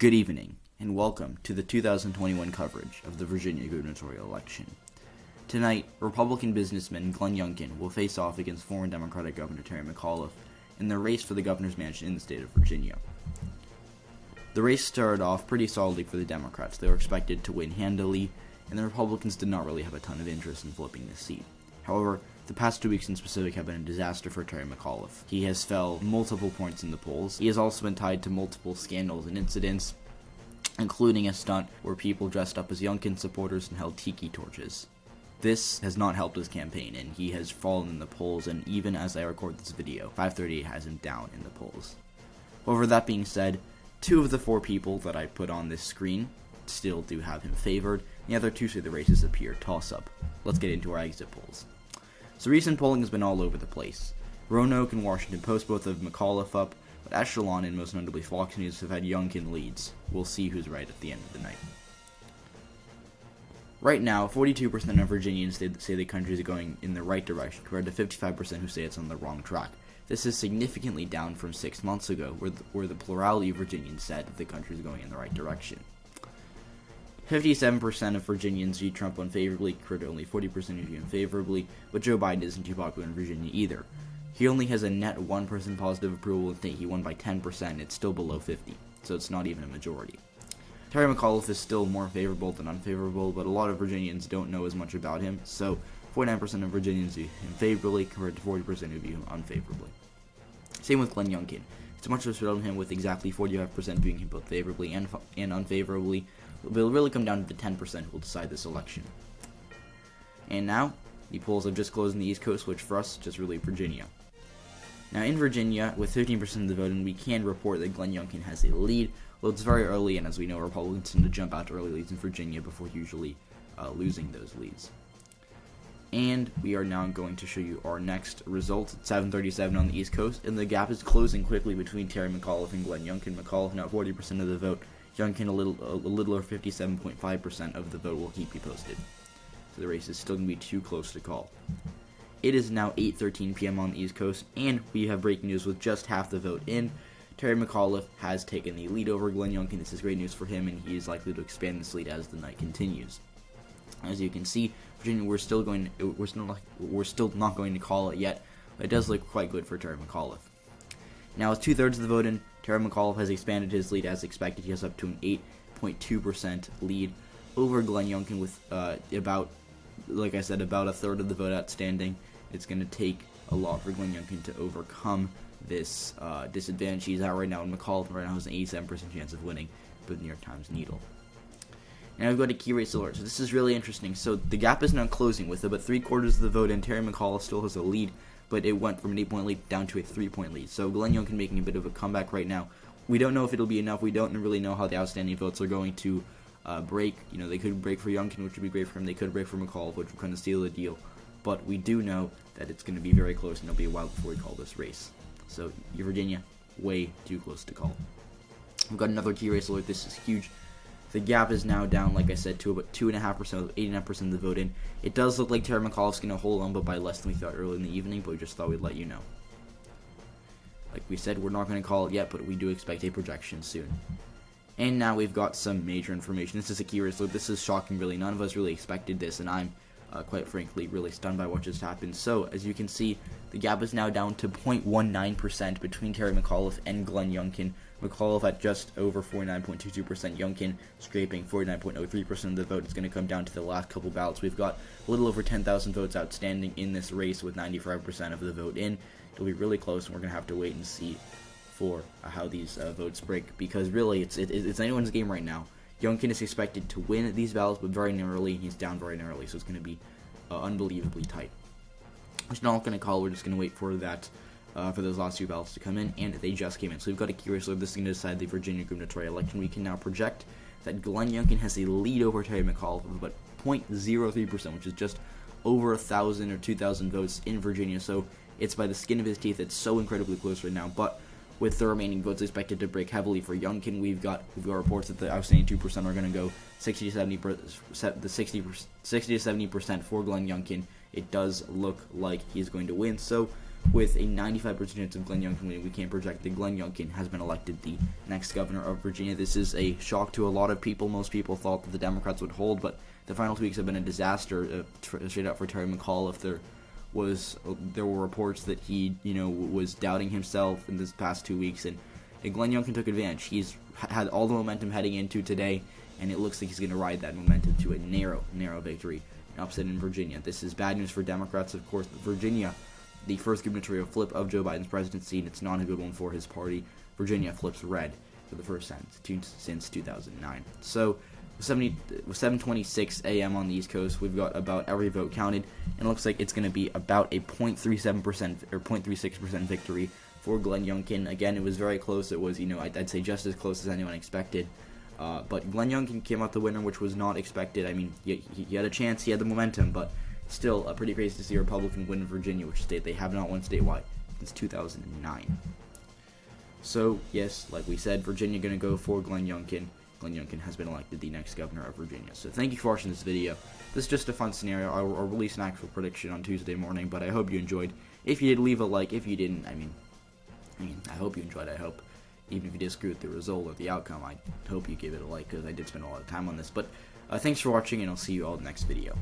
Good evening, and welcome to the 2021 coverage of the Virginia gubernatorial election. Tonight, Republican businessman Glenn Youngkin will face off against former Democratic Governor Terry McAuliffe in the race for the governor's mansion in the state of Virginia. The race started off pretty solidly for the Democrats. They were expected to win handily, and the Republicans did not really have a ton of interest in flipping this seat. However, the past 2 weeks in specific have been a disaster for Terry McAuliffe. He has fell multiple points in the polls. He has also been tied to multiple scandals and incidents, including a stunt where people dressed up as Youngkin supporters and held tiki torches. This has not helped his campaign, and he has fallen in the polls, and even as I record this video, 538 has him down in the polls. However, that being said, 2 of the 4 people that I put on this screen still do have him favored. The other 2 say the race is a pure toss-up. Let's get into our exit polls. So recent polling has been all over the place. Roanoke and Washington Post both have McAuliffe up, but Echelon and most notably Fox News have had Youngkin leads. We'll see who's right at the end of the night. Right now, 42% of Virginians say the country is going in the right direction, compared to 55% who say it's on the wrong track. This is significantly down from 6 months ago, where the plurality of Virginians said that the country is going in the right direction. 57% of Virginians view Trump unfavorably, compared to only 40% who view him favorably, but Joe Biden isn't too popular in Virginia either. He only has a net 1% positive approval, and he won by 10%, it's still below 50, so it's not even a majority. Terry McAuliffe is still more favorable than unfavorable, but a lot of Virginians don't know as much about him, so 49% of Virginians view him favorably, compared to 40% who view him unfavorably. Same with Glenn Youngkin. It's much less on him, with exactly 45% viewing him both favorably and unfavorably, but it'll really come down to the 10% who will decide this election. And now, the polls have just closed on the East Coast, which for us is just really Virginia. Now in Virginia, with 15% of the vote in, we can report that Glenn Youngkin has a lead, although it's very early, and as we know, Republicans tend to jump out to early leads in Virginia before usually losing those leads. And we are now going to show you our next result at 7:37 on the East Coast, and the gap is closing quickly between Terry McAuliffe and Glenn Youngkin. McAuliffe now 40% of the vote, Youngkin a little over 57.5% of the vote. Will keep you posted. So the race is still going to be too close to call. It is now 8:13 p.m. on the East Coast, and we have breaking news with just half the vote in. Terry McAuliffe has taken the lead over Glenn Youngkin. This is great news for him, and he is likely to expand this lead as the night continues. As you can see, Virginia, we're still not going to call it yet, but it does look quite good for Terry McAuliffe. Now, with 2/3 of the vote in, Terry McAuliffe has expanded his lead as expected. He has up to an 8.2% lead over Glenn Youngkin, with about a third of the vote outstanding. It's going to take a lot for Glenn Youngkin to overcome this disadvantage he's at right now, and McAuliffe right now has an 87% chance of winning with the New York Times Needle. Now we've got a key race alert, so this is really interesting. So the gap is now closing with about 3/4 of the vote, and Terry McAuliffe still has a lead, but it went from an 8-point lead down to a 3-point lead. So Glenn Youngkin making a bit of a comeback right now. We don't know if it'll be enough. We don't really know how the outstanding votes are going to break. You know, they could break for Youngkin, which would be great for him. They could break for McAuliffe, which would kind of steal the deal. But we do know that it's going to be very close, and it'll be a while before we call this race. So, Virginia, way too close to call. We've got another key race alert. This is huge. The gap is now down, like I said, to about 2.5%, 89% of the vote in. It does look like Terry McAuliffe's going to hold on, but by less than we thought early in the evening, but we just thought we'd let you know. Like we said, we're not going to call it yet, but we do expect a projection soon. And now we've got some major information. This is a key race alert. This is shocking, really. None of us really expected this, and I'm quite frankly, really stunned by what just happened. So, as you can see, the gap is now down to 0.19% between Terry McAuliffe and Glenn Youngkin. McAuliffe at just over 49.22%, Youngkin scraping 49.03% of the vote. It's going to come down to the last couple ballots. We've got a little over 10,000 votes outstanding in this race, with 95% of the vote in. It'll be really close, and we're going to have to wait and see for how these votes break, because really, it's anyone's game right now. Youngkin is expected to win these ballots, but very narrowly, and he's down very narrowly, so it's going to be unbelievably tight. We're not going to call. We're just going to wait for that, for those last 2 ballots to come in, and they just came in. So we've got a curious look. This is going to decide the Virginia gubernatorial election. We can now project that Glenn Youngkin has a lead over Terry McAuliffe of about 0.03%, which is just over 1,000 or 2,000 votes in Virginia. So it's by the skin of his teeth. It's so incredibly close right now, but with the remaining votes expected to break heavily for Youngkin, we've got reports that the outstanding 2% are going to go 60 to 70% for Glenn Youngkin. It does look like he's going to win. So with a 95% chance of Glenn Youngkin winning, we can project that Glenn Youngkin has been elected the next governor of Virginia. This is a shock to a lot of people. Most people thought that the Democrats would hold, but the final 2 weeks have been a disaster. Straight up for Terry McAuliffe, there were reports that he, was doubting himself in this past 2 weeks, and Glenn Youngkin took advantage. He's had all the momentum heading into today, and it looks like he's going to ride that momentum to a narrow victory, an upset in Virginia. This is bad news for Democrats, of course. Virginia, the first gubernatorial flip of Joe Biden's presidency, and it's not a good one for his party. Virginia flips red for the first time since 2009. So, with 7:26 a.m. on the East Coast, we've got about every vote counted, and it looks like it's going to be about a 0.37% or 0.36% victory for Glenn Youngkin. Again, it was very close. It was, I'd say just as close as anyone expected. But Glenn Youngkin came out the winner, which was not expected. I mean, he had a chance, he had the momentum, but still pretty crazy to see a Republican win in Virginia, which state they have not won statewide since 2009. So, yes, like we said, Virginia going to go for Glenn Youngkin. Glenn Youngkin has been elected the next governor of Virginia. So thank you for watching this video. This is just a fun scenario. I'll release an actual prediction on Tuesday morning, but I hope you enjoyed. If you did, leave a like. If you didn't, I mean, I hope you enjoyed. I hope, even if you disagree with the result or the outcome, I hope you give it a like, because I did spend a lot of time on this. But thanks for watching, and I'll see you all in the next video.